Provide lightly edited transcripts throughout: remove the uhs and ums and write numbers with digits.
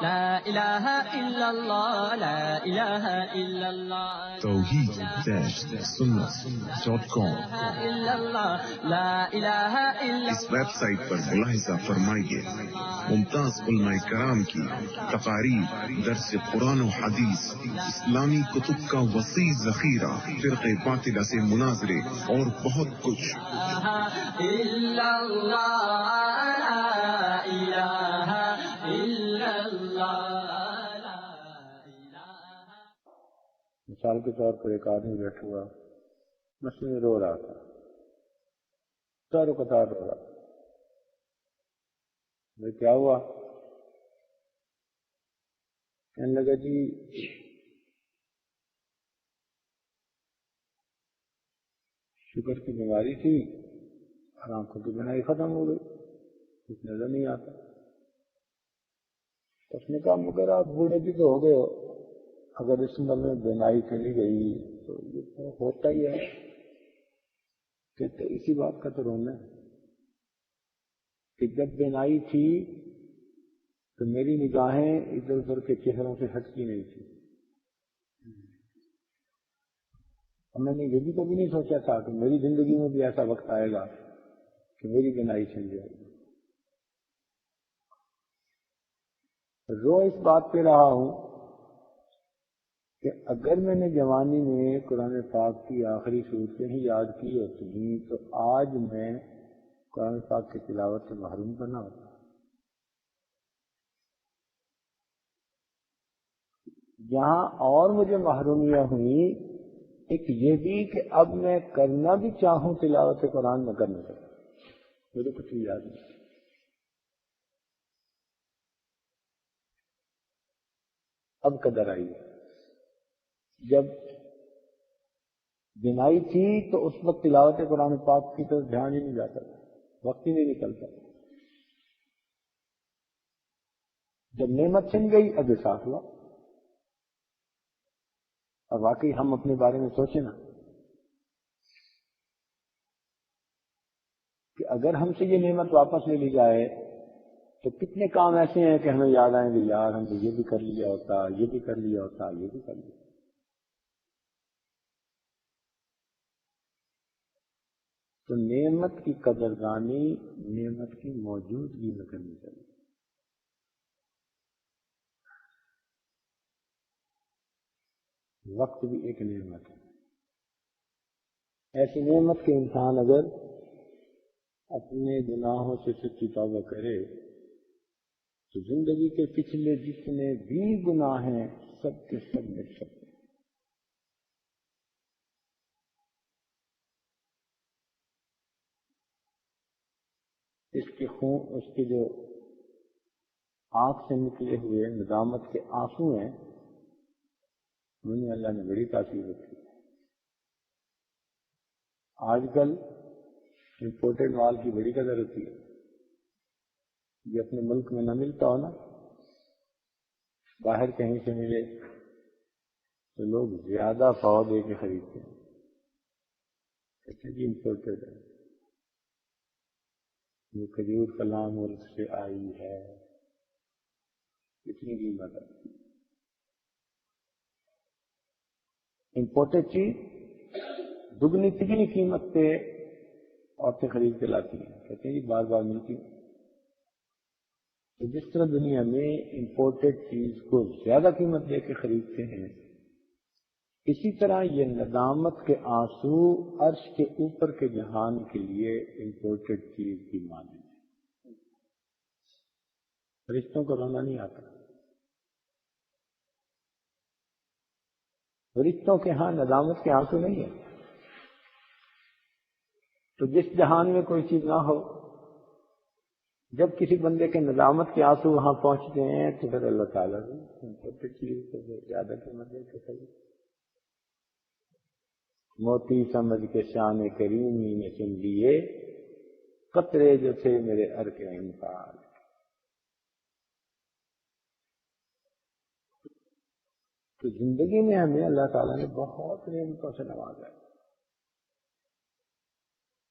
لا الہ الا اللہ، لا الہ الا اللہ، توحید-sunnat.com لا الہ الا اس ویب سائٹ پر ملاحظہ فرمائیے ممتاز علماء کرام کی تقاریر، درس قرآن و حدیث، اسلامی کتب کا وسیع ذخیرہ، فرقے باطلہ سے مناظرے اور بہت کچھ۔ الا اللہ، لا الہ الا اللہ۔ مثال کے طور پر ایک آدمی بیٹھا ہوا مسجد میں رو رہا تھا، چاروں قطار رو رہا تھا۔ بھائی کیا ہوا؟ کہنے لگا جی شوگر کی بیماری تھی اور آنکھوں کی بینائی ختم ہو گئی، کچھ نظر نہیں آتا۔ اس نے کہا مگر آپ بوڑھے بھی تو ہو گئے ہو، اگر اس عمر میں بینائی چلی گئی تو یہ تو ہوتا ہی ہے۔ کہتے اسی بات کا تو رونا ہے کہ جب بینائی تھی تو میری نگاہیں ادھر ادھر کے چہروں سے ہٹتی نہیں تھی، اور میں نے یہ بھی کبھی نہیں سوچا تھا کہ میری زندگی میں بھی ایسا وقت آئے گا کہ میری بینائی چل جائے گی۔ رو اس بات پہ رہا ہوں کہ اگر میں نے جوانی میں قرآن پاک کی آخری صورتیں ہی یاد کی ہوتی تو آج میں قرآن پاک کی تلاوت سے محروم بنا ہوتا۔ یہاں اور مجھے محرومیاں ہوئی، ایک یہ بھی کہ اب میں کرنا بھی چاہوں تلاوت قرآن میں کر نہیں سکتا، مجھے کچھ بھی یاد نہیں۔ اب قدر آئی ہے، جب بینائی تھی تو اس وقت تلاوت قرآن پاک کی تو دھیان ہی نہیں جاتا تھا، وقت ہی نہیں نکلتا۔ جب نعمت چھن گئی اب احساس ہوا۔ اور واقعی ہم اپنے بارے میں سوچیں نا کہ اگر ہم سے یہ نعمت واپس لے لی جائے تو کتنے کام ایسے ہیں کہ ہمیں یاد آئیں گے، یار ہم نے یہ بھی کر لیا ہوتا، یہ بھی کر لیا ہوتا، یہ بھی کر لیا۔ تو نعمت کی قدردانی نعمت کی موجودگی میں کرنی چاہیے۔ وقت بھی ایک نعمت ہے، ایسی نعمت کہ انسان اگر اپنے گناہوں سے سچی توبہ کرے تو زندگی کے پچھلے جتنے بھی گناہ ہیں سب کے سب مٹ سکتے ہیں۔ اس کے جو آنکھ سے نکلے ہوئے ندامت کے آنسو ہیں انہیں اللہ نے بڑی تاثیر رکھی۔ آج کل امپورٹڈ مال کی بڑی قدر ہوتی ہے، یہ اپنے ملک میں نہ ملتا ہو نا، باہر کہیں سے ملے تو لوگ زیادہ پاؤ دے کے خریدتے ہیں، کہتے ہیں جی امپورٹڈ ہے، یہ کھجور فلاں ملک سے آئی ہے، اتنی قیمت ہے۔ امپورٹڈ چیز دگنی تگنی قیمت پہ عورتیں خرید کے لاتی ہیں، کہتے ہیں جی بار بار ملتی ہے۔ تو جس طرح دنیا میں امپورٹڈ چیز کو زیادہ قیمت دے کے خریدتے ہیں، اسی طرح یہ ندامت کے آنسو عرش کے اوپر کے جہان کے لیے امپورٹڈ چیز کی مانند ہے۔ فرشتوں کو رونا نہیں آتا، فرشتوں کے ہاں ندامت کے آنسو نہیں ہے۔ تو جس جہان میں کوئی چیز نہ ہو، جب کسی بندے کے ندامت کے آنسو وہاں پہنچتے ہیں تو پھر اللہ تعالیٰ امپورٹڈ چیز کو زیادہ قیمت دے کے خرید۔ موتی سمجھ کے شان کریمی نے چن لیے، قطرے جو تھے میرے عرق انفعال۔ تو زندگی میں ہمیں اللہ تعالیٰ نے بہت نعمتوں سے نوازا ہے،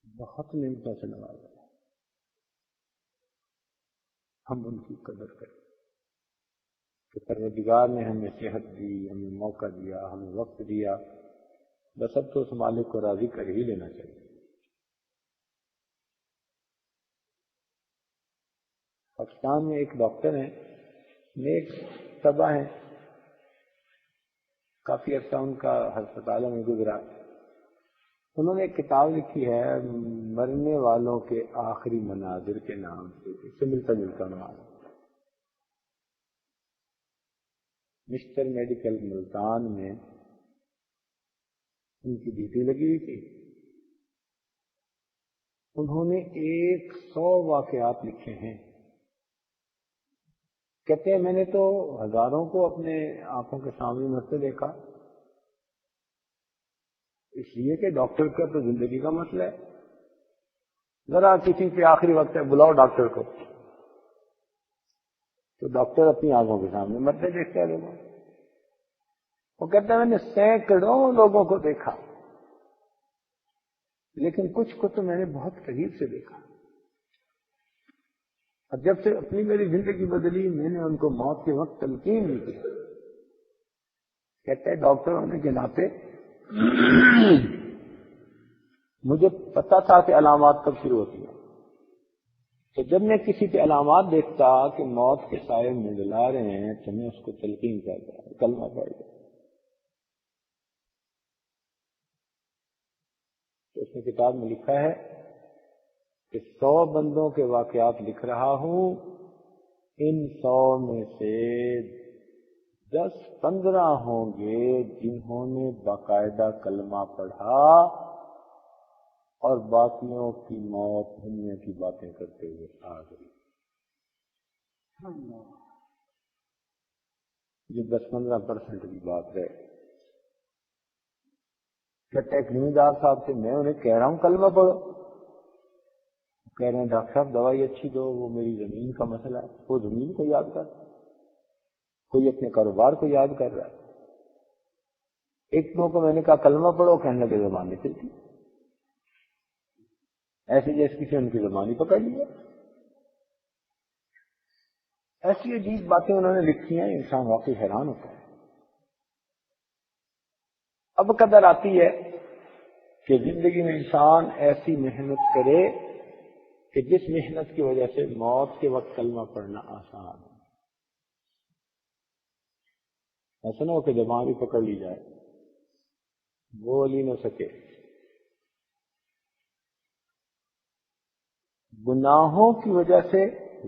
بہت نعمتوں سے نوازا ہے، ہم ان کی قدر کریں۔ کہ پروردگار نے ہمیں صحت دی، ہمیں موقع دیا، ہمیں وقت دیا، بس اب تو اس مالک کو راضی کر ہی لینا چاہیے۔ پاکستان میں ایک ڈاکٹر ہیں، نیک طبع ہیں، کافی عرصہ ان کا ہسپتالوں میں گزرا۔ انہوں نے ایک کتاب لکھی ہے مرنے والوں کے آخری مناظر کے نام سے، اس سے ملتا جلتا نام، مسٹر میڈیکل ملتان میں ان کی ڈیوٹی لگی ہوئی تھی۔ انہوں نے 100 واقعات لکھے ہیں۔ کہتے ہیں میں نے تو ہزاروں کو اپنے آنکھوں کے سامنے مرتے دیکھا، اس لیے کہ ڈاکٹر کا تو زندگی کا مسئلہ ہے، ذرا کسی پہ آخری وقت ہے بلاؤ ڈاکٹر کو، تو ڈاکٹر اپنی آنکھوں کے سامنے مرتے دیکھتے ہیں لوگوں۔ وہ کہتے ہیں میں نے سینکڑوں لوگوں کو دیکھا، لیکن کچھ کو تو میں نے بہت قریب سے دیکھا، اور جب سے اپنی میری زندگی بدلی میں نے ان کو موت کے وقت تلقین نہیں کی۔ کہتے ہیں ڈاکٹر ہونے کے ناطے مجھے پتا تھا کہ علامات کب شروع ہوتی ہیں، تو جب میں کسی کے علامات دیکھتا کہ موت کے سائے منڈلا رہے ہیں تو میں اس کو تلقین کرتا، کلمہ پڑھ گیا۔ تو اس نے کتاب میں لکھا ہے کہ 100 بندوں کے واقعات لکھ رہا ہوں، ان 100 میں سے 10-15 ہوں گے جنہوں نے باقاعدہ کلمہ پڑھا اور باقیوں کی موت دنیا کی باتیں کرتے ہوئے آ گئی۔ یہ 10-15% کی بات ہے۔ کہتے ہیں ذمہ صاحب سے میں انہیں کہہ رہا ہوں کلمہ پڑھو، کہہ رہے ہیں ڈاکٹر صاحب دوائی اچھی دو، وہ میری زمین کا مسئلہ ہے۔ وہ زمین کو یاد کر، کوئی اپنے کاروبار کو یاد کر رہا ہے۔ ایک دو کو میں نے کہا کلمہ پڑھو، کہنے لگے زبان نہیں چلتی، ایسے جیسے کسی ان کی زبان ہی پکڑ لی ہے۔ ایسی عجیب باتیں انہوں نے لکھی ہیں، انسان واقعی حیران ہوتا ہے۔ اب قدر آتی ہے کہ زندگی میں انسان ایسی محنت کرے کہ جس محنت کی وجہ سے موت کے وقت کلمہ پڑھنا آسان ہے، ایسا نہ ہو کہ زبان بھی پکڑ لی جائے، بول ہی نہ سکے۔ گناہوں کی وجہ سے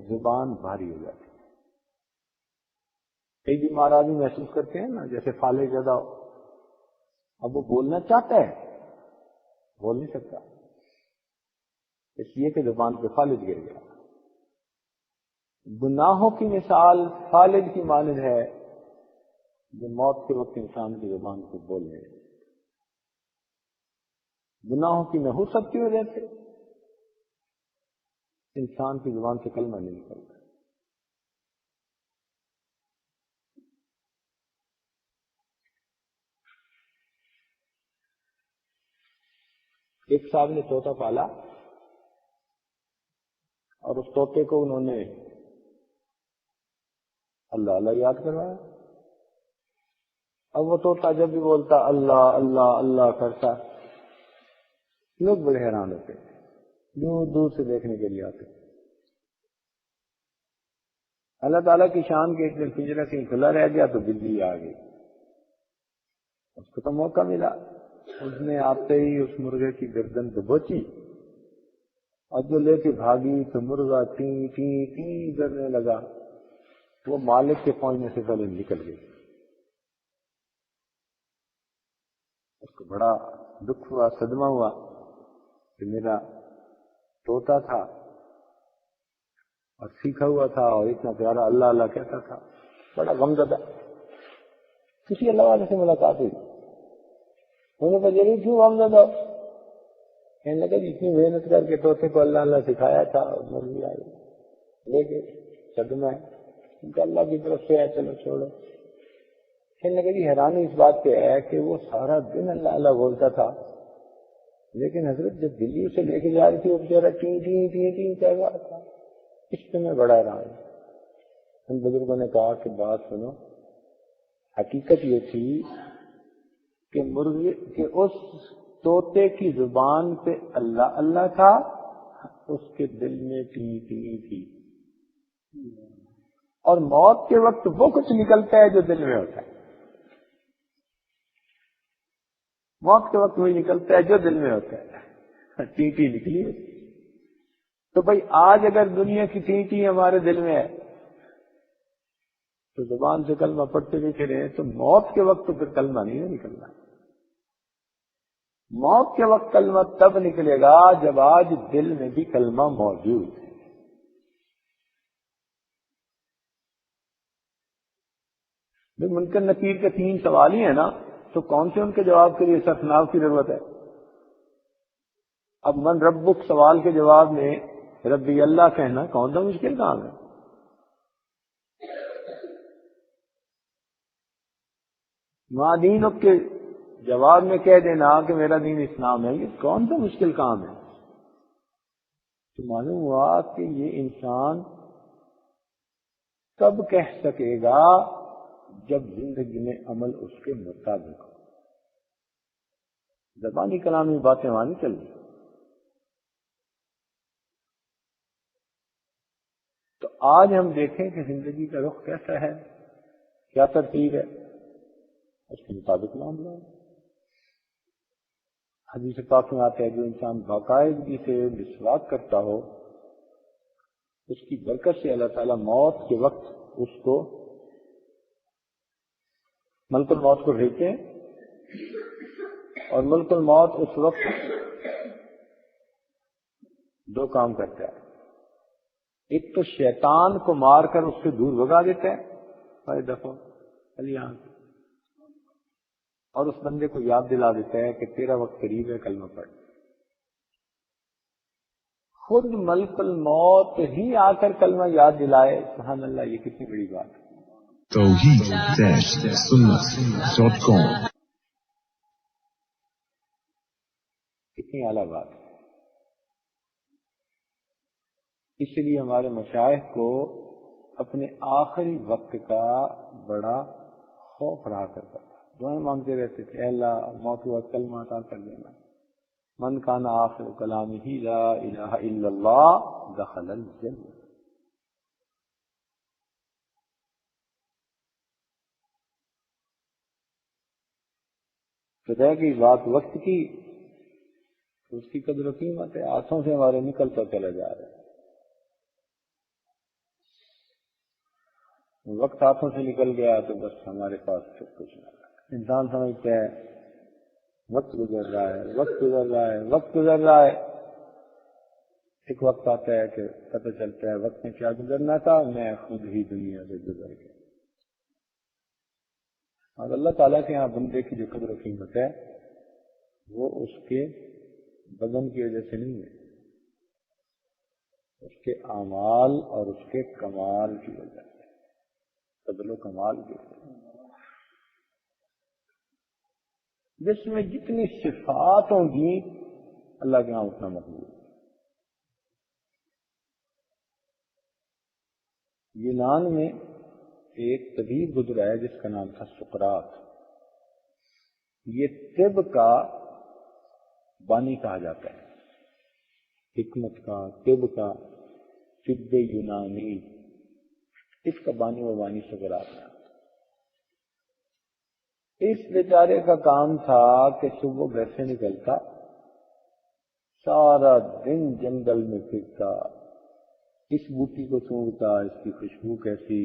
زبان بھاری ہو جاتی ہے۔ کئی بیمار آدمی محسوس کرتے ہیں نا جیسے فالج زدہ ہو، اب وہ بولنا چاہتا ہے بول نہیں سکتا، اس لیے کہ زبان پہ فالج گر گیا۔ گناہوں کی مثال فالج کی مانند ہے جو موت کے وقت انسان کی زبان کو بولنے لگے۔ گناہوں کی نحوست کی وجہ سے انسان کی زبان سے کلمہ نہیں نکلتا۔ ایک صاحب نے طوطا پالا اور اس طوطے کو انہوں نے اللہ اللہ یاد کروایا۔ اب وہ طوطا جب بھی بولتا اللہ اللہ اللہ کرتا، لوگ بڑے حیران ہوتے، دور دور سے دیکھنے کے لیے آتے۔ اللہ تعالیٰ کی شان کے ایک دن پنجرہ کہیں کھلا رہ گیا تو بلی آ گئی، اس کو تو موقع ملا، اس نے آتے ہی اس مرغے کی گردن دبوچی اور جو لے کے بھاگی تو مرغا ٹی ٹی ٹی کرنے لگا، وہ مالک کے پہنچنے سے پہلے نکل گئی۔ اس کو بڑا دکھ ہوا، صدمہ ہوا کہ میرا طوطا تھا اور سیکھا ہوا تھا اور اتنا پیارا اللہ اللہ کہتا تھا، بڑا غمزدہ۔ کسی اللہ والے سے ملاقات ہوئی، انہوں نے کہا کیوں غمزدہ؟ کہنے لگا اتنی محنت کر کے طوطے کو اللہ اللہ سکھایا تھا اور مرغی آئی لے کے صدمہ ہے، ان کا اللہ کی طرف سے ہے، چلو چھوڑو۔ کہنے لگا جی حیرانی اس بات پہ ہے کہ وہ سارا دن اللہ اللہ بولتا تھا، لیکن حضرت جب دلی اسے لے کے جا رہی تھی وہ بیچارہ ٹی ٹی ٹی ٹی کہہ رہا تھا، اس پہ میں بڑا حیران ہوں۔ ان بزرگوں نے کہا کہ بات سنو، حقیقت یہ تھی کہ مرغے کہ اس طوطے کی زبان پہ اللہ اللہ تھا، اس کے دل میں ٹی ٹی تھی، اور موت کے وقت وہ کچھ نکلتا ہے جو دل میں ہوتا ہے، موت کے وقت وہی نکلتا ہے جو دل میں ہوتا ہے، ٹی ٹی نکلی ہے۔ تو بھائی آج اگر دنیا کی ٹی ٹی ہمارے دل میں ہے تو زبان سے کلمہ پڑھتے بھی پھرے تو موت کے وقت تو پھر کلمہ نہیں نکلنا، موت کے وقت کلمہ تب نکلے گا جب آج دل میں بھی کلمہ موجود ہے۔ منکر نکیر کے 3 سوال ہی ہیں نا، تو کون سے ان کے جواب کے لیے سرفناو کی ضرورت ہے؟ اب من ربک سوال کے جواب میں ربی اللہ کہنا کون سا مشکل کام ہے؟ ماں دینک کے جواب میں کہہ دینا کہ میرا دین اسلام ہے، یہ کون سا مشکل کام ہے؟ تو معلوم ہوا کہ یہ انسان کب کہہ سکے گا جب زندگی میں عمل اس کے مطابق ہو، زبانی کلامی باتیں وہاں چل رہی۔ تو آج ہم دیکھیں کہ زندگی کا رخ کیسا ہے، کیا ترتیب ہے، اس کے مطابق معاملہ ہے۔ حدیث پاک میں آتا ہے جو انسان باقاعدگی سے مسواک کرتا ہو اس کی برکت سے اللہ تعالیٰ موت کے وقت اس کو ملک الموت کو بھیجتے ہیں، اور ملک الموت اس وقت 2 کام کرتا ہے، ایک تو شیطان کو مار کر اس سے دور بھگا دیتا ہے، فائدہ ہو الیان، اور اس بندے کو یاد دلا دیتا ہے کہ تیرا وقت قریب ہے، کلمہ پڑھ۔ خود ملک الموت ہی آ کر کلمہ یاد دلائے، سبحان اللہ، یہ کتنی بڑی بات ہے۔ توحید-sunnah.com کتنی اعلیٰ بات ہے۔ اس لیے ہمارے مشائخ کو اپنے آخری وقت کا بڑا خوف رہا کرتا تھا، دعائیں مانگتے رہتے تھے، اے اللہ موت ہوا کلمہ عطا کر دینا، من کان آخر کلامہ لا الہ الا اللہ دخل الجنہ۔ تو رہ گئی بات وقت کی، اس کی قدر و قیمت ہے، ہاتھوں سے ہمارے نکلتا چلا جا رہا ہے، وقت ہاتھوں سے نکل گیا تو بس ہمارے پاس سب کچھ نہیں۔ انسان سمجھتا ہے وقت گزر رہا ہے، وقت گزر رہا ہے، وقت گزر رہا ہے، ایک وقت آتا ہے کہ پتہ چلتا ہے وقت میں کیا گزرنا تھا، میں خود ہی دنیا سے گزر گیا۔ اور اللہ تعالیٰ کے یہاں بندے کی جو قدر و قیمت ہے وہ اس کے بدن کی وجہ سے نہیں ہے، اس کے اعمال اور اس کے کمال کی وجہ سے، فضل و کمال کی وجہ سے۔ جس میں جتنی صفات ہوں گی اللہ کے یہاں اتنا مقبول۔ یونان میں ایک طبیب گزرا ہے جس کا نام تھا سقراط، یہ طب کا بانی کہا جاتا ہے، حکمت کا، طب کا، طب یونانی، اس کا بانی و بانی سقراط ہے۔ اس بیچارے کا کام تھا کہ صبح گھر سے نکلتا، سارا دن جنگل میں پھرتا، اس بوٹی کو سونگتا، اس کی خوشبو کیسی،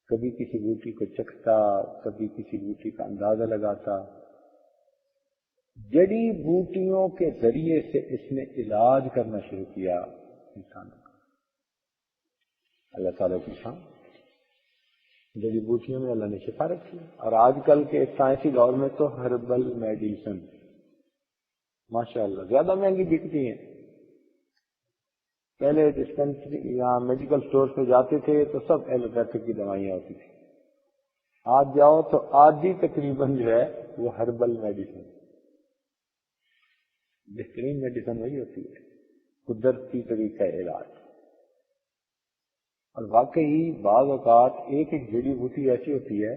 کبھی کسی بوٹی کو چکھتا، کبھی کسی بوٹی کا اندازہ لگاتا۔ جڑی بوٹیوں کے ذریعے سے اس نے علاج کرنا شروع کیا انسانوں کا۔ اللہ تعالیٰ کی شان، جڑی بوٹیوں میں اللہ نے شفا رکھی، اور آج کل کے سائنسی دور میں تو ہربل میڈیسن ماشاء اللہ زیادہ مہنگی بکتی ہیں۔ پہلے ڈسپینسری یا میڈیکل اسٹور پہ جاتے تھے تو سب ایلوپیتھک کی دوائیاں ہوتی تھی، آج جاؤ تو آدھی تقریباً جو ہے وہ ہربل میڈیسن، بہترین میڈیسن وہی ہوتی ہے، قدرتی طریقہ علاج۔ اور واقعی بعض اوقات ایک ایک جڑی بوٹی ایسی ہوتی ہے،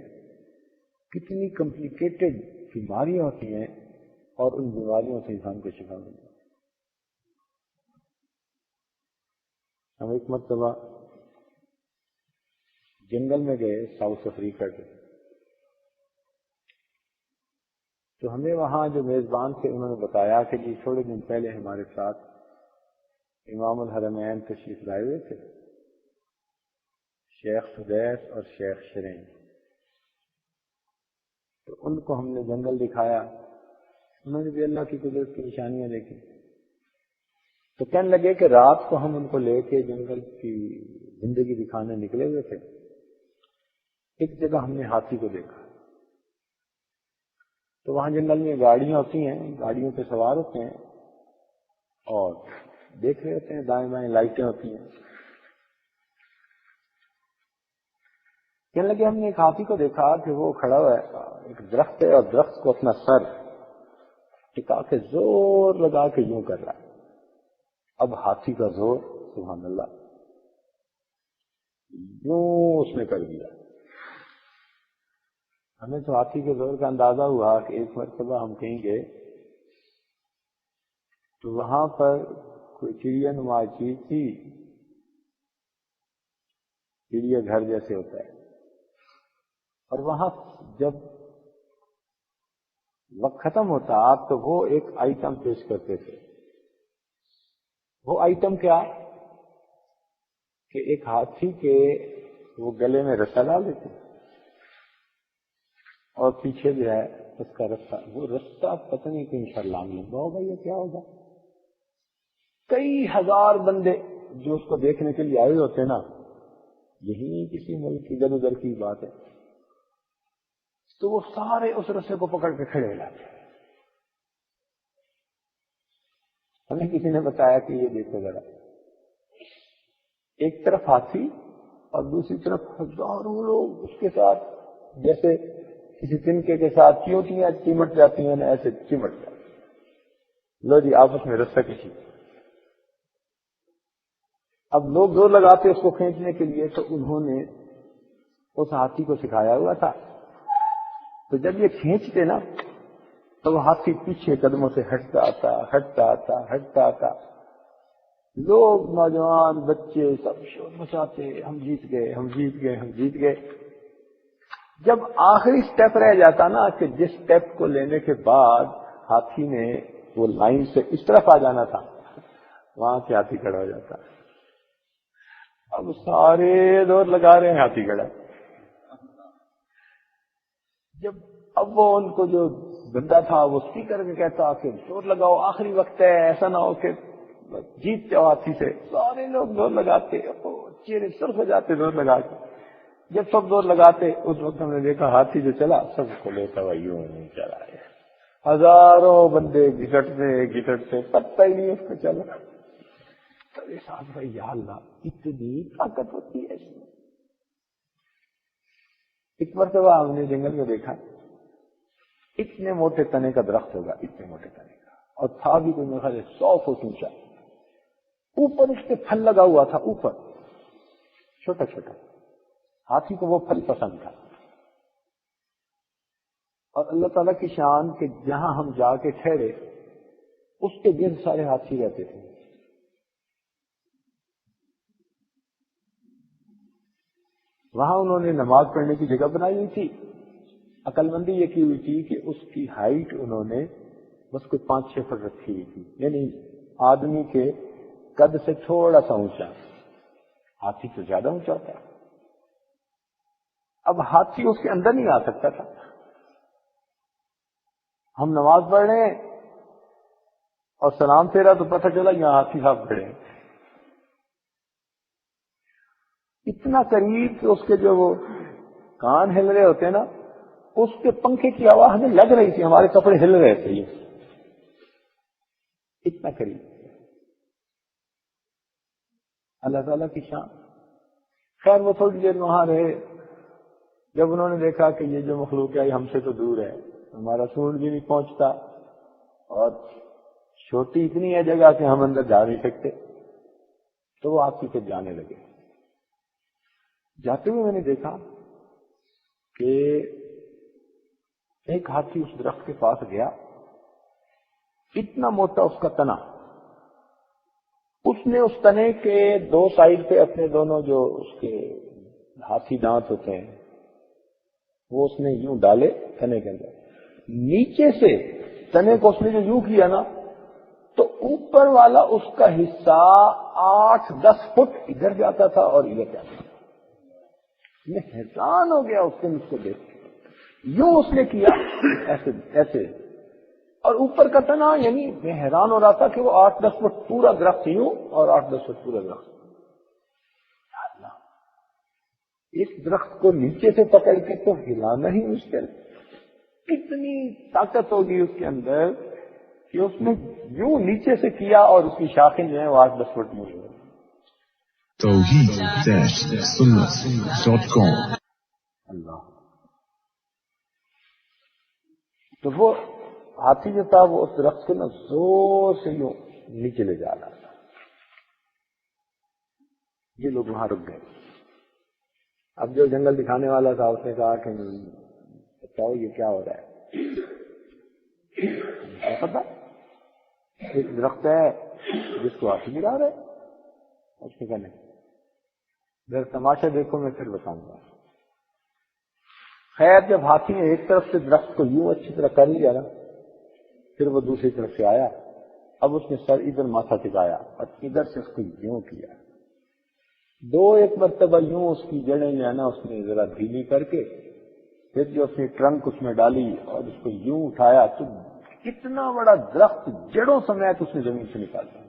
کتنی کمپلیکیٹڈ بیماریاں ہوتی ہیں اور ان بیماریوں سے انسان کو شفا مل جاتی ہے۔ ہم ایک مرتبہ جنگل میں گئے ساؤتھ افریقہ کے، تو ہمیں وہاں جو میزبان تھے انہوں نے بتایا کہ جی تھوڑے دن پہلے ہمارے ساتھ امام الحرمین تشریف لائے ہوئے تھے، شیخ سدیس اور شیخ شرین، تو ان کو ہم نے جنگل دکھایا، انہوں نے بھی اللہ کی قدرت کی نشانیاں دیکھی، تو کہنے لگے کہ رات کو ہم ان کو لے کے جنگل کی زندگی دکھانے نکلے ہوئے تھے، ایک جگہ ہم نے ہاتھی کو دیکھا، تو وہاں جنگل میں گاڑیاں ہوتی ہیں، گاڑیوں پہ سوار ہوتے ہیں اور دیکھ رہے ہوتے ہیں، دائیں بائیں لائٹیں ہوتی ہیں، کہنے لگے ہم نے ایک ہاتھی کو دیکھا کہ وہ کھڑا ہوا ہے ایک درخت ہے اور درخت کو اپنا سر ٹکا کے زور لگا کے یوں کر رہا ہے۔ اب ہاتھی کا زور سبحان اللہ یوں اس نے کر دیا، ہمیں تو ہاتھی کے زور کا اندازہ ہوا کہ ایک مرتبہ ہم کہیں گے تو وہاں پر کوئی چڑیا نما چیز تھی، چڑیا گھر جیسے ہوتا ہے، اور وہاں جب وقت ختم ہوتا تو وہ ایک آئٹم پیش کرتے تھے، وہ آئٹم کیا ہے کہ ایک ہاتھی کے وہ گلے میں رسا ڈال دیتے اور پیچھے جو ہے اس کا رستہ، وہ رستہ پتہ نہیں کہ انشاءاللہ لمبا ہوگا یا کیا ہوگا، کئی ہزار بندے جو اس کو دیکھنے کے لیے آئے ہوتے ہیں نا، یہی کسی ملک کی ادھر ادھر کی بات ہے، تو وہ سارے اس رسے کو پکڑ کے کھڑے ہو جاتے ہیں۔ ہمیں کسی نے بتایا کہ یہ دیکھو ذرا، ایک طرف ہاتھی اور دوسری طرف ہزاروں لوگ اس کے ساتھ، جیسے کسی تنکے کے ساتھ چیونٹیاں چمٹ جاتی ہیں نا، ایسے چمٹ جاتی ہیں، لو جی آپس میں رسہ کشی۔ اب لوگ زور لگاتے اس کو کھینچنے کے لیے، تو انہوں نے اس ہاتھی کو سکھایا ہوا تھا، تو جب یہ کھینچتے نا تو وہ ہاتھی پیچھے قدموں سے ہٹتا آتا، لوگ نوجوان بچے سب شور مچاتے، ہم جیت گئے۔ جب آخری سٹیپ رہ جاتا نا کہ جس سٹیپ کو لینے کے بعد ہاتھی نے وہ لائن سے اس طرف آ جانا تھا، وہاں سے ہاتھی کھڑا ہو جاتا، اب سارے زور لگا رہے ہیں، ہاتھی کھڑا۔ جب اب وہ ان کو جو بندہ تھا وہ اسپیکر کے کہتا کہ زور لگاؤ، آخری وقت ہے، ایسا نہ ہو کہ جیت جاؤ ہاتھی سے، سارے لوگ زور لگاتے، چہرے سرخ ہو جاتے زور لگا کے۔ جب سب زور لگاتے اس وقت ہم نے دیکھا ہاتھی جو چلا سب کو لیتا ہوا یوں نہیں چلا ہے، ہزاروں بندے گھسٹتے پتہ ہی نہیں اس کو چلا۔ تو ساتھ بھائی یا اللہ اتنی طاقت ہوتی ہے اس میں۔ ایک مرتبہ ہم نے جنگل میں دیکھا اتنے موٹے تنے کا درخت ہوگا، اتنے موٹے تنے کا، اور تھا بھی کوئی میرے خیال 100 فٹ اونچا، اوپر اس کے پھل لگا ہوا تھا، اوپر چھوٹا چھوٹا، ہاتھی کو وہ پھل پسند تھا۔ اور اللہ تعالیٰ کی شان کہ جہاں ہم جا کے ٹھہرے اس کے گرد سارے ہاتھی رہتے تھے۔ وہاں انہوں نے نماز پڑھنے کی جگہ بنائی ہوئی تھی، عقل مندی یہ کی ہوئی تھی کہ اس کی ہائٹ انہوں نے بس کوئی 5-6 فٹ رکھی ہوئی تھی، یعنی آدمی کے قد سے تھوڑا سا اونچا، ہاتھی تو زیادہ اونچا ہوتا ہے۔ اب ہاتھی اس کے اندر نہیں آ سکتا تھا، ہم نماز پڑھ رہے ہیں اور سلام پھیرا تو پتہ چلا یہاں ہاتھی صاحب کھڑے ہیں، اتنا قریب کہ اس کے جو وہ کان ہل رہے ہوتے ہیں نا، اس کے پنکھے کی آواز ہمیں لگ رہی تھی، ہمارے کپڑے ہل رہے تھے، یہ اتنا قریب۔ اللہ تعالیٰ کی شان۔ خیر وہ تھوڑی دیر وہاں رہے، جب انہوں نے دیکھا کہ یہ جو مخلوق ہے یہ ہم سے تو دور ہے، ہمارا سونڈ بھی نہیں پہنچتا اور چھوٹی اتنی ہے جگہ کہ ہم اندر جا نہیں سکتے، تو وہ ہاتھی پہ جانے لگے۔ جاتے ہوئے میں نے دیکھا کہ ایک ہاتھی اس درخت کے پاس گیا، اتنا موٹا اس کا تنا، اس نے اس تنے کے دو سائڈ پہ اپنے دونوں جو اس کے ہاتھی دانت ہوتے ہیں وہ اس نے یوں ڈالے تنے کے اندر، نیچے سے تنے کو اس نے جو یوں کیا نا تو اوپر والا اس کا حصہ 8-10 فٹ ادھر جاتا تھا اور ادھر جاتا تھا۔ میں حیران ہو گیا اس دن اس کو دیکھ کے، یوں اس نے کیا ایسے ایسے، اور اوپر کا تنا، یعنی میں حیران ہو رہا تھا کہ وہ 8-10 فٹ پورا درخت یوں اور 8-10 فٹ پورا درخت۔ اس درخت کو نیچے سے پکڑ کے تو ہلانا ہی مشکل، کتنی طاقت ہوگی اس کے اندر کہ اس نے یوں نیچے سے کیا اور اس کی شاخیں جو ہیں وہ 8-10 فٹ میں ہوئی۔ توحید-sunnah.com اللہ، تو وہ ہاتھی جو تھا وہ اس درخت کو نا زور سے یوں نیچے لے جا رہا تھا۔ یہ لوگ وہاں رک گئے۔ اب جو جنگل دکھانے والا تھا اس نے کہا کہ بتاؤ یہ کیا ہو رہا ہے؟ کیا پتا، ایک درخت ہے جس کو ہاتھی گرا رہا ہے۔ اس نے کہا نہیں، اگر تماشا دیکھو میں پھر بتاؤں گا۔ خیر جب ہاتھی نے ایک طرف سے درخت کو یوں اچھی طرح کر لیا نا، پھر وہ دوسری طرف سے آیا، اب اس نے سر ادھر ماتھا ٹکایا اور ادھر سے اس کو یوں کیا، ایک مرتبہ یوں اس کی جڑیں جو ہے نا اس نے ذرا ڈھیلی کر کے پھر جو اپنی ٹرنک اس میں ڈالی اور اس کو یوں اٹھایا تو کتنا بڑا درخت جڑوں سمیت اس نے زمین سے نکالا۔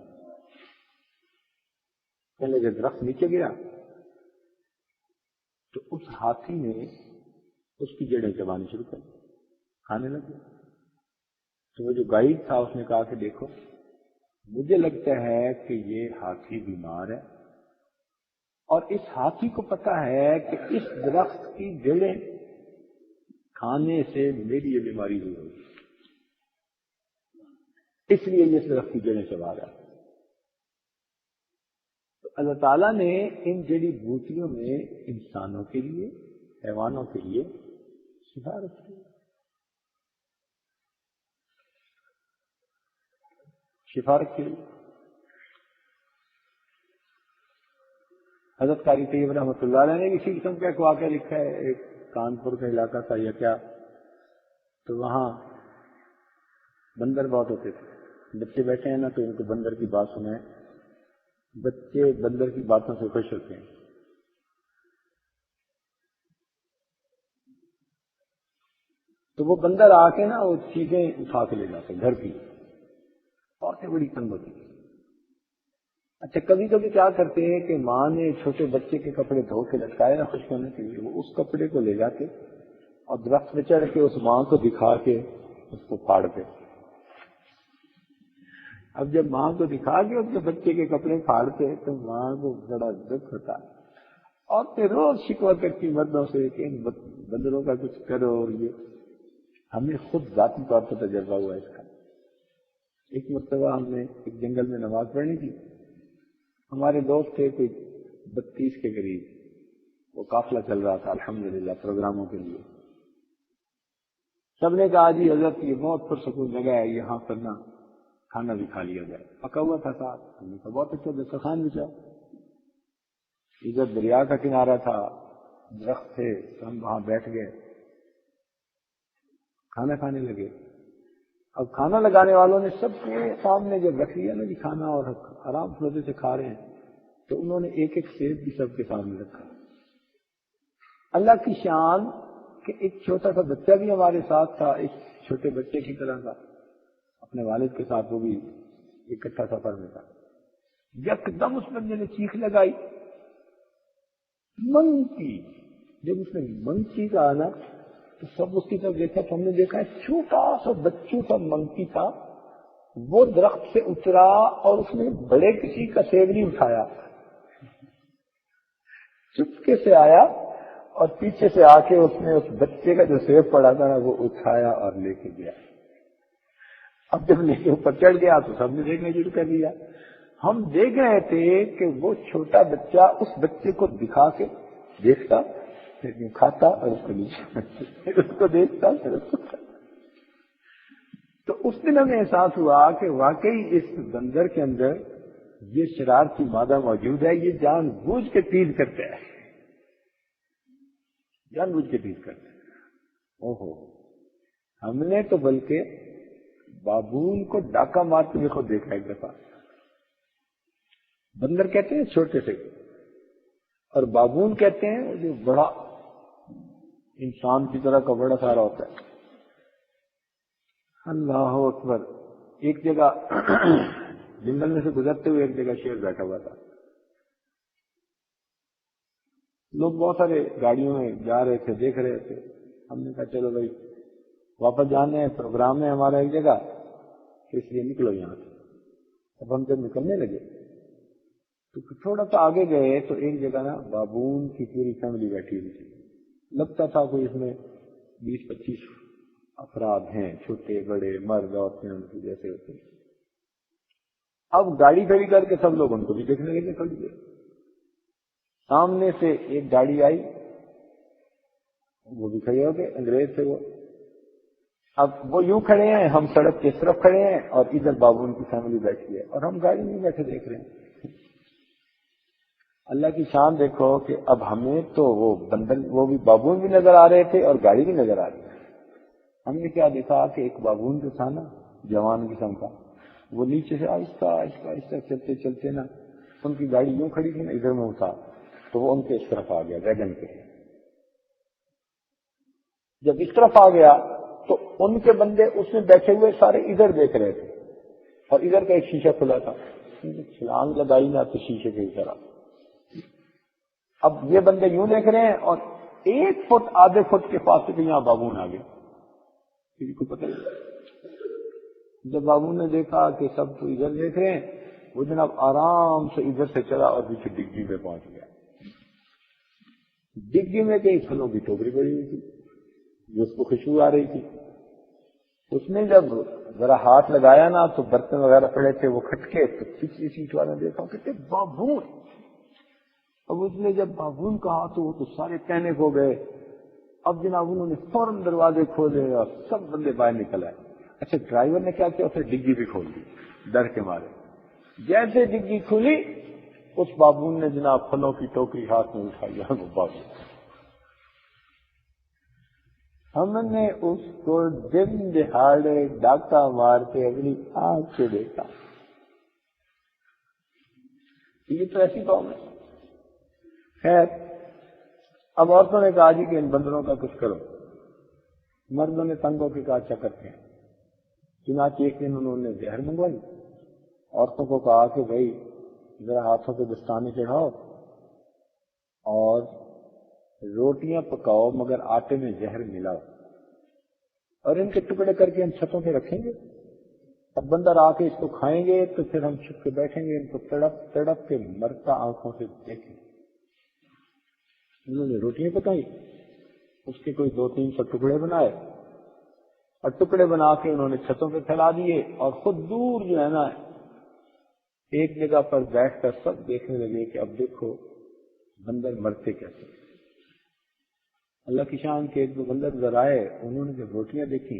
پہلے جب درخت نیچے گیا تو اس ہاتھی نے اس کی جڑیں چبانی شروع کر دی، کھانے لگے۔ تو وہ جو گائیڈ تھا اس نے کہا کہ دیکھو مجھے لگتا ہے کہ یہ ہاتھی بیمار ہے اور اس ہاتھی کو پتا ہے کہ اس درخت کی جڑیں کھانے سے میری یہ بیماری ہوئی ہوگی، اس لیے یہ اس درخت کی جڑیں چبا رہا ہے۔ تو اللہ تعالیٰ نے ان جڑی بوٹیوں میں انسانوں کے لیے، حیوانوں کے لیے شفا رکھی، شفا رکھی۔ حضرت قاری طیب رحمۃ اللہ علیہ نے اسی قسم کا ایک واقعہ لکھا ہے۔ ایک کانپور کا علاقہ تھا یا کیا، تو وہاں بندر بہت ہوتے تھے، بچے بیٹھے ہیں نا تو ان کو بندر کی بات سنائے، بچے بندر کی باتوں سے خوش ہوتے ہیں۔ تو وہ بندر آ کے نا وہ چیزیں اٹھا کے لے جاتے گھر کی، بہت بڑی تنگ ہوتی ہے۔ اچھا کبھی کبھی کیا کرتے ہیں کہ ماں نے چھوٹے بچے کے کپڑے دھو کے لٹکائے نا خشک ہونے کے لیے، وہ اس کپڑے کو لے جاتے اور درخت پہ چڑھ کے اس ماں کو دکھا کے اس کو پھاڑتے۔ اب جب ماں کو دکھا کے اس کے بچے کے کپڑے پھاڑتے تو ماں کو بڑا دکھ ہوتا ہے اور پھر روز شکوہ کرتی مردوں سے کہ ان بندروں کا کچھ کرو۔ اور یہ ہمیں خود ذاتی طور پر تجربہ ہوا اس کا۔ ایک مرتبہ ہم نے ایک جنگل میں نماز پڑھنی تھی، ہمارے دوست تھے کوئی 32 کے قریب، وہ قافلہ چل رہا تھا الحمدللہ پروگراموں کے لیے۔ سب نے کہا جی حضرت یہ بہت پرسکون جگہ ہے، یہاں پر نا کھانا بھی کھا لیا جائے، پکا ہوا تھا ساتھ۔ ہم نے کہا بہت اچھا، دسترخوان بچھاؤ۔ ادھر دریا کا کنارہ تھا، درخت تھے، تو ہم وہاں بیٹھ گئے، کھانا کھانے لگے۔ اب کھانا لگانے والوں نے سب کے سامنے جب رکھ لیا نا جی کھانا اور آرام سے سے کھا رہے ہیں، تو انہوں نے ایک ایک سیب بھی سب کے سامنے رکھا۔ اللہ کی شان کہ ایک چھوٹا سا بچہ بھی ہمارے ساتھ تھا، ایک چھوٹے بچے کی طرح کا، اپنے والد کے ساتھ وہ بھی اکٹھا سفر میں تھا۔ یکدم اس بندے نے چیخ لگائی، منکی! جب اس نے منکی کہا نا تو سب اس کی طرف دیکھا تو ہم نے دیکھا چھوٹا سا بچوں کا منکی تھا، وہ درخت سے اترا اور اس نے بڑے کسی کا سیب نہیں اٹھایا، چپکے سے آیا اور پیچھے سے آ کے اس نے اس بچے کا جو سیب پڑا تھا نا وہ اٹھایا اور لے کے گیا۔ اب جب لے کے اوپر چڑھ گیا تو سب نے دیکھنا شروع کر دیا۔ ہم دیکھ رہے تھے کہ وہ چھوٹا بچہ اس بچے کو دکھا کے دیکھتا پھر یوں کھاتا اور اس کو نیچے پھر اس کو دیکھتا پھر اس کو کھاتا۔ تو اس دن ہمیں احساس ہوا کہ واقعی اس بندر کے اندر یہ شرارتی مادہ موجود ہے، یہ جان بوجھ کے تیز کرتا ہے، جان بوجھ کے تیز کرتا ہے۔ اوہو، ہم نے تو بلکہ بابون کو ڈاکہ مارتے ہوئے خود دیکھا ایک دفعہ۔ بندر کہتے ہیں چھوٹے سے، اور بابون کہتے ہیں وہ جو بڑا انسان کی طرح کا بڑا سارا ہوتا ہے۔ اللہ اکبر! ایک جگہ جنگل میں سے گزرتے ہوئے ایک جگہ شیر بیٹھا ہوا تھا، لوگ بہت سارے گاڑیوں میں جا رہے تھے، دیکھ رہے تھے۔ ہم نے کہا چلو بھائی واپس جانے ہیں، پروگرام ہے ہمارا ایک جگہ، تو اس لیے نکلو یہاں سے۔ اب ہم جب نکلنے لگے تو تھوڑا سا آگے گئے تو ایک جگہ نا بابون کی پوری فیملی بیٹھی ہوئی تھی، لگتا تھا کوئی اس میں 20-25 افراد ہیں، چھوٹے بڑے مرد عورتیں ان کے جیسے ہوتے ہیں۔ اب گاڑی کھڑی کر کے سب لوگ ان کو بھی دیکھنے لگے کھڑی ہے۔ سامنے سے ایک گاڑی آئی، وہ بھی کھڑے ہو گئے، انگریز تھے وہ۔ اب وہ یوں کھڑے ہیں، ہم سڑک کے اس طرف کھڑے ہیں اور ادھر بابون کی فیملی بیٹھی ہے اور ہم گاڑی میں بیٹھے دیکھ رہے ہیں۔ اللہ کی شان دیکھو کہ اب ہمیں تو وہ بندر، وہ بھی بابون بھی نظر آ رہے تھے اور گاڑی بھی نظر آ رہی تھی۔ ہم نے کیا دیکھا کہ ایک بابون جو تھا نا جوان قسم کا، وہ نیچے سے آہستہ آہستہ آہستہ چلتے چلتے نا، ان کی گاڑی یوں کھڑی تھی نا، ادھر میں اٹھا تو وہ ان کے اس طرف آ گیا ویگن کے۔ جب اس طرف آ گیا تو ان کے بندے اس میں بیٹھے ہوئے سارے ادھر دیکھ رہے تھے اور ادھر کا ایک شیشہ کھلا تھا، چھلانگ لگائی نا تو شیشے کے طرح۔ اب یہ بندے یوں دیکھ رہے ہیں اور 1 فٹ آدھے فٹ کے فاصلے پہ یہاں بابون آ گیا، کسی کو پتہ نہیں۔ جب بابون نے دیکھا کہ سب تو ادھر دیکھ رہے ہیں، وہ جناب آرام سے ادھر سے چلا اور پیچھے ڈگی پہ پہنچ گیا۔ ڈگی میں کئی پھلوں کی ٹوکری پڑی ہوئی تھی جو اس کو خوشبو آ رہی تھی۔ اس نے جب ذرا ہاتھ لگایا نا تو برتن وغیرہ پڑے تھے وہ کھٹکے، تو پچھلی سیٹ والے نے دیکھا کہتے بابون۔ اب اس نے جب بابون کہا تو وہ تو سارے پینک ہو گئے۔ اب جناب انہوں نے فوراً دروازے کھولے اور سب بندے باہر نکل آئے۔ اچھا ڈرائیور نے کیا کیا، اسے ڈگی بھی کھول دی ڈر کے مارے۔ جیسے ڈگی کھلی اس بابون نے جناب پھلوں کی ٹوکری ہاتھ میں اٹھائی اور وہ بھاگ گیا۔ ہم نے اس کو دن دہاڑے ڈاکہ مار کے اگلی آنکھ سے دیکھا۔ یہ تو ایسی قوم ہے۔ خیر، اب عورتوں نے کہا جی کہ ان بندروں کا کچھ کرو، مردوں نے تنگ ہو کے کہا اچھا کرتے ہیں۔ چنانچہ ایک دن انہوں نے زہر منگوائی، عورتوں کو کہا کہ بھائی ذرا ہاتھوں پہ دستانے چڑھاؤ اور روٹیاں پکاؤ مگر آٹے میں زہر ملاؤ، اور ان کے ٹکڑے کر کے ہم چھتوں پہ رکھیں گے، اب بندر آ کے اس کو کھائیں گے تو پھر ہم چھپ کے بیٹھیں گے، ان کو تڑپ تڑپ کے مرتا آنکھوں سے دیکھیں۔ انہوں نے روٹیاں پکائی، اس کے کوئی 200-300 ٹکڑے بنائے اور ٹکڑے بنا کے انہوں نے چھتوں پہ پھیلا دیے، اور خود دور جو ہے نا ایک جگہ پر بیٹھ کر سب دیکھنے لگے کہ اب دیکھو بندر مرتے کیسے۔ اللہ کی شان کے ایک دو بندر ادھر آئے، انہوں نے جب روٹیاں دیکھی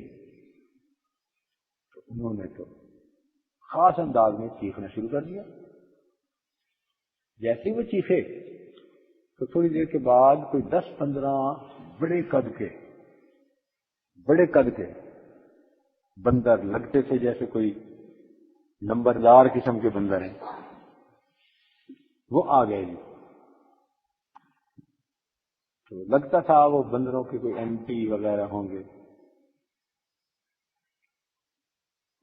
تو انہوں نے تو خاص انداز میں چیخنا شروع کر دیا۔ جیسے ہی وہ چیخے تو تھوڑی دیر کے بعد کوئی 10-15 بڑے قد کے بندر لگتے تھے جیسے کوئی نمبردار قسم کے بندر ہیں، وہ آ گئے جی۔ تو لگتا تھا وہ بندروں کے کوئی MP وغیرہ ہوں گے۔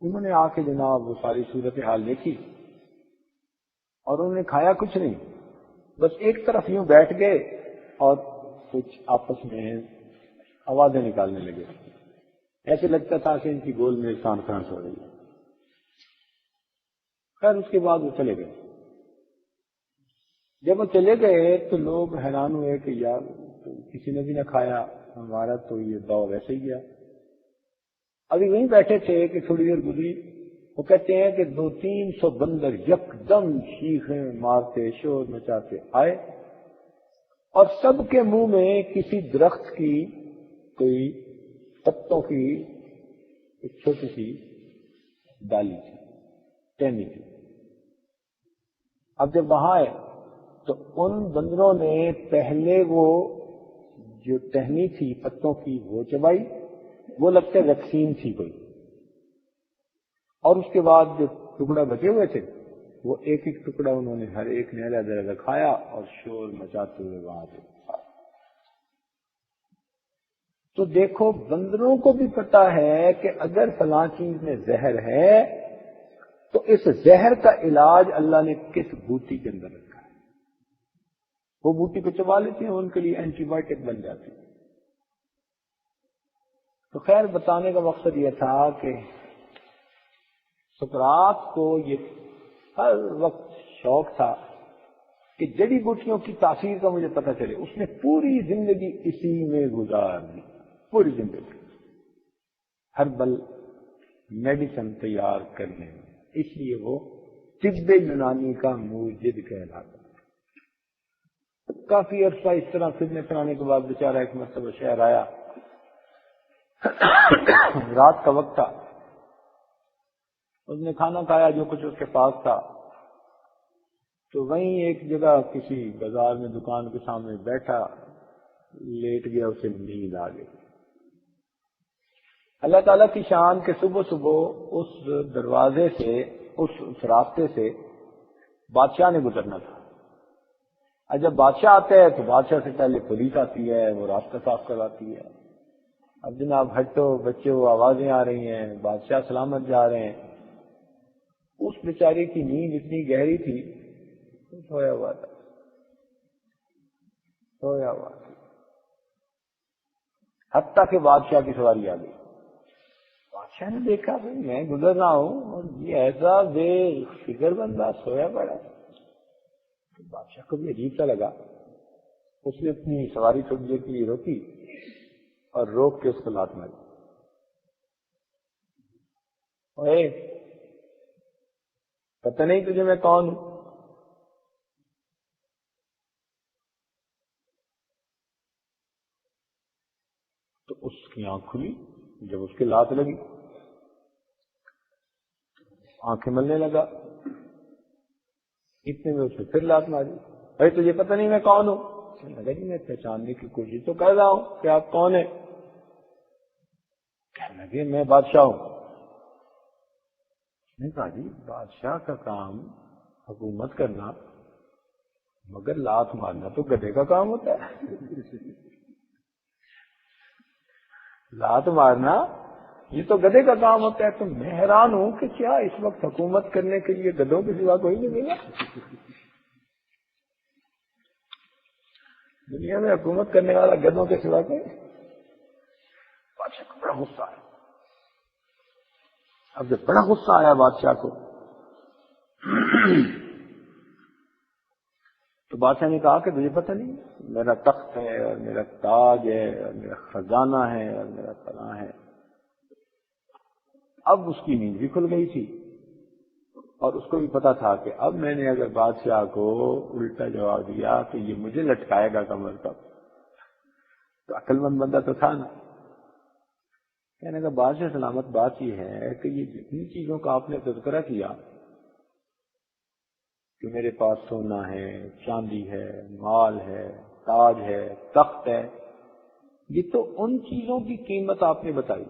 انہوں نے آ کے جناب وہ ساری صورتحال دیکھی اور انہوں نے کھایا کچھ نہیں، بس ایک طرف یوں بیٹھ گئے اور کچھ آپس میں آوازیں نکالنے لگے، ایسے لگتا تھا کہ ان کی گول میں کانفرنس ہو رہی ہے۔ خیر اس کے بعد وہ چلے گئے۔ جب وہ چلے گئے تو لوگ حیران ہوئے کہ یار کسی نے بھی نہ کھایا، ہمارا تو یہ دور ایسے ہی گیا۔ ابھی وہیں بیٹھے تھے کہ تھوڑی دیر گزری، وہ کہتے ہیں کہ 200-300 بندر یکدم چیخیں مارتے شور مچاتے آئے اور سب کے منہ میں کسی درخت کی کوئی پتوں کی ایک چھوٹی سی ڈالی تھی، ٹہنی تھی۔ اب جب وہاں آئے تو ان بندروں نے پہلے وہ جو ٹہنی تھی پتوں کی وہ چبائی، وہ لگتا ہے ویکسین تھی کوئی، اور اس کے بعد جو ٹکڑا بچے ہوئے تھے وہ ایک ایک ٹکڑا انہوں نے ہر ایک نے علیحدہ علیحدہ کھایا اور شور مچاتے ہوئے وہاں سے کھایا۔ تو دیکھو بندروں کو بھی پتا ہے کہ اگر فلاں چیز میں زہر ہے تو اس زہر کا علاج اللہ نے کس بوٹی کے اندر رکھا ہے، وہ بوٹی کو چبا لیتے ہیں، ان کے لیے اینٹی بایوٹک بن جاتی ہے۔ تو خیر بتانے کا مقصد یہ تھا کہ سقراط کو یہ ہر وقت شوق تھا کہ جڑی بوٹیوں کی تاثیر کا مجھے پتہ چلے۔ اس نے پوری زندگی اسی میں گزار دی، پوری زندگی ہربل میڈیسن تیار کرنے میں، اس لیے وہ طب یونانی کا موجد کہلاتا۔ کافی عرصہ اس طرح پھرنے پھرانے کے بعد بیچارہ ایک مرتبہ شہر آیا، رات کا وقت تھا، اس نے کھانا کھایا جو کچھ اس کے پاس تھا، تو وہیں ایک جگہ کسی بازار میں دکان کے سامنے بیٹھا، لیٹ گیا، اسے نیند آ گئی۔ اللہ تعالیٰ کی شان کے صبح صبح اس دروازے سے، اس راستے سے بادشاہ نے گزرنا تھا۔ اور جب بادشاہ آتے ہیں تو بادشاہ سے پہلے پولیس آتی ہے، وہ راستہ صاف کرواتی ہے۔ اب جناب ہٹو بچوں، آوازیں آ رہی ہیں، بادشاہ سلامت جا رہے ہیں۔ اس بیچارے کی نیند اتنی گہری تھی، سویا ہوا تھا، سویا ہوا تھا، حتیٰ کہ بادشاہ کی سواری آ گئی۔ بادشاہ نے دیکھا بھائی میں گزر رہا ہوں اور یہ ایسا بے فکر بندہ سویا پڑا ہے۔ بادشاہ کو بھی عجیب سا لگا، اس نے اپنی سواری تھوڑی دیر کے لیے روکی اور روک کے اس کو لات ماری۔ اوے پتہ نہیں تجھے میں کون ہوں؟ تو اس کی آنکھ کھلی، جب اس کی لات لگی آنکھیں ملنے لگا، اتنے میں اس نے پھر لات ماری۔ بھائی تجھے پتہ نہیں میں کون ہوں؟ لگا جی میں پہچاننے کی کوشش تو کر رہا ہوں کہ آپ کون ہیں۔ کہنے لگے میں بادشاہ ہوں۔ نے کہا جی بادشاہ کا کام حکومت کرنا، مگر لات مارنا تو گدھے کا کام ہوتا ہے۔ لات مارنا یہ تو گدھے کا کام ہوتا ہے۔ تو میں حیران ہوں کہ کیا اس وقت حکومت کرنے کے لیے گدھوں کے سوا کوئی نہیں ملا؟ دنیا میں حکومت کرنے والا گدھوں کے سوا کوئی؟ بادشاہ کو بڑا غصہ آیا۔ اب جب بڑا غصہ آیا بادشاہ کو تو بادشاہ نے کہا کہ تجھے پتہ نہیں میرا تخت ہے اور میرا تاج ہے اور میرا خزانہ ہے اور میرا فلاں ہے۔ اب اس کی نیند بھی کھل گئی تھی اور اس کو بھی پتا تھا کہ اب میں نے اگر بادشاہ کو الٹا جواب دیا تو یہ مجھے لٹکائے گا کمر پر۔ تو عقل مند بندہ تو تھا نا، کہنے کا بادشاہ سلامت بات یہ ہے کہ یہ جتنی چیزوں کا آپ نے تذکرہ کیا کہ میرے پاس سونا ہے، چاندی ہے، مال ہے، تاج ہے، تخت ہے، یہ تو ان چیزوں کی قیمت آپ نے بتائی،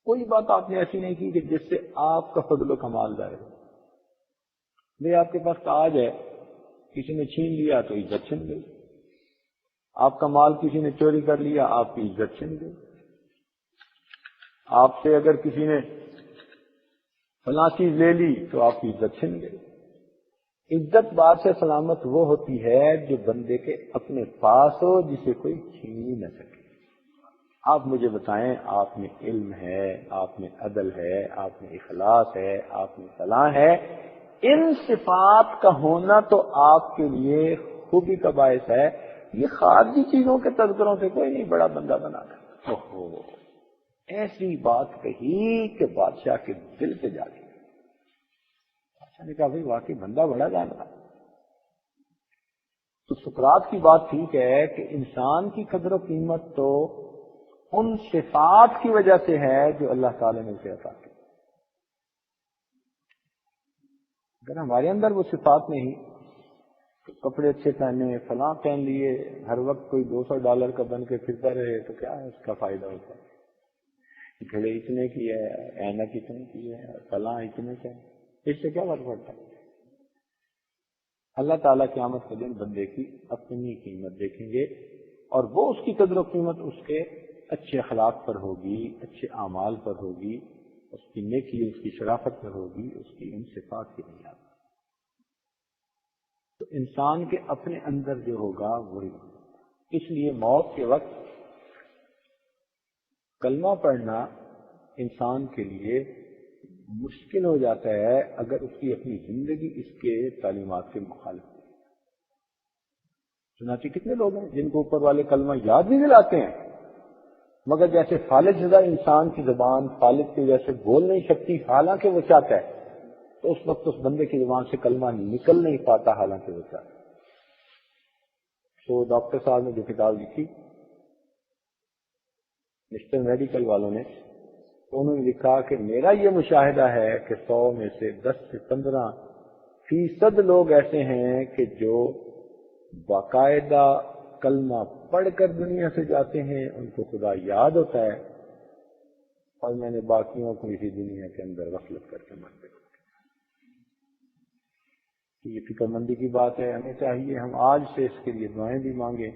کوئی بات آپ نے ایسی نہیں کی کہ جس سے آپ کا فضل و کمال ظاہر ہو۔ بھئی آپ کے پاس تاج ہے، کسی نے چھین لیا تو عزت چھن گئی، آپ کا مال کسی نے چوری کر لیا آپ کی عزت چھن گئی، آپ سے اگر کسی نے فلاں چیز لے لی تو آپ کی عزت چھن گئی۔ عزت بات سے سلامت وہ ہوتی ہے جو بندے کے اپنے پاس ہو، جسے کوئی چھین ہی نہ سکے۔ آپ مجھے بتائیں، آپ میں علم ہے، آپ میں عدل ہے، آپ میں اخلاص ہے، آپ میں صلاح ہے، ان صفات کا ہونا تو آپ کے لیے خوبی کا باعث ہے۔ یہ خارجی چیزوں کے تذکروں سے کوئی نہیں بڑا بندہ بنا کر۔ اوہو، ایسی بات کہی کہ بادشاہ کے دل پہ جا گئی۔ بادشاہ نے کہا بھائی واقعی بندہ بڑا جان رہا۔ تو سقراط کی بات ٹھیک ہے کہ انسان کی قدر و قیمت تو ان صفات کی وجہ سے ہے جو اللہ تعالی نے اسے عطا کی. اگر ہمارے اندر وہ صفات نہیں، کپڑے اچھے پہنے، فلاں پہن لیے، ہر وقت کوئی $200 کا بن کے پھرتا رہے، تو کیا ہے اس کا فائدہ ہوتا ہے؟ گھڑے اتنے کی ہے، اینک اتنے کی ہے، فلاں اتنے کا ہے، اس سے کیا فرق پڑتا ہے؟ اللہ تعالیٰ قیامت کے دن بندے کی اپنی قیمت دیکھیں گے، اور وہ اس کی قدر و قیمت اس کے اچھے اخلاق پر ہوگی، اچھے اعمال پر ہوگی، اس کی نیکی، اس کی شرافت پر ہوگی، اس کی ان صفات کی بنیاد پر. تو انسان کے اپنے اندر جو ہوگا وہی ہوگا. اس لیے موت کے وقت کلمہ پڑھنا انسان کے لیے مشکل ہو جاتا ہے اگر اس کی اپنی زندگی اس کے تعلیمات کے مخالف ہے. چنانچہ کتنے لوگ ہیں جن کو اوپر والے کلمہ یاد بھی دلاتے ہیں، مگر جیسے فالج شدہ انسان کی زبان فالج کی وجہ سے بول نہیں سکتی حالانکہ وہ چاہتا ہے، تو اس وقت اس بندے کی زبان سے کلمہ نکل نہیں پاتا حالانکہ وہ چاہتا ہے. تو ڈاکٹر صاحب نے جو کتاب لکھی مسٹر میڈیکل والوں نے، تو انہوں نے لکھا کہ میرا یہ مشاہدہ ہے کہ 100 میں سے 10 سے 15% لوگ ایسے ہیں کہ جو باقاعدہ کلمہ پڑھ کر دنیا سے جاتے ہیں، ان کو خدا یاد ہوتا ہے، اور میں نے باقیوں کو اسی دنیا کے اندر غفلت کر کے مرتے. یہ فکر مندی کی بات ہے. ہمیں چاہیے ہم آج سے اس کے لیے دعائیں بھی مانگیں،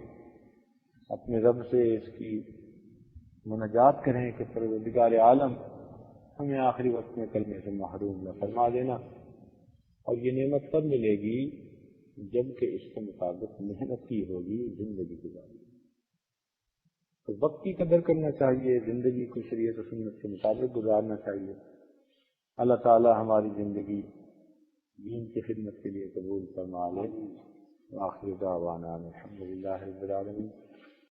اپنے رب سے اس کی مناجات کریں کہ پروردگار عالم ہمیں آخری وقت میں کلمے سے محروم نہ فرما دینا. اور یہ نعمت کب ملے گی؟ جب کہ اس کے مطابق محنت کی ہوگی، زندگی گزاری. تو وقت کی قدر کرنا چاہیے، زندگی کو شریعت و سنت کے مطابق گزارنا چاہیے. اللہ تعالی ہماری زندگی دین کی خدمت کے لیے قبول فرما لے. آخر دعوانا الحمدللہ رب العالمین.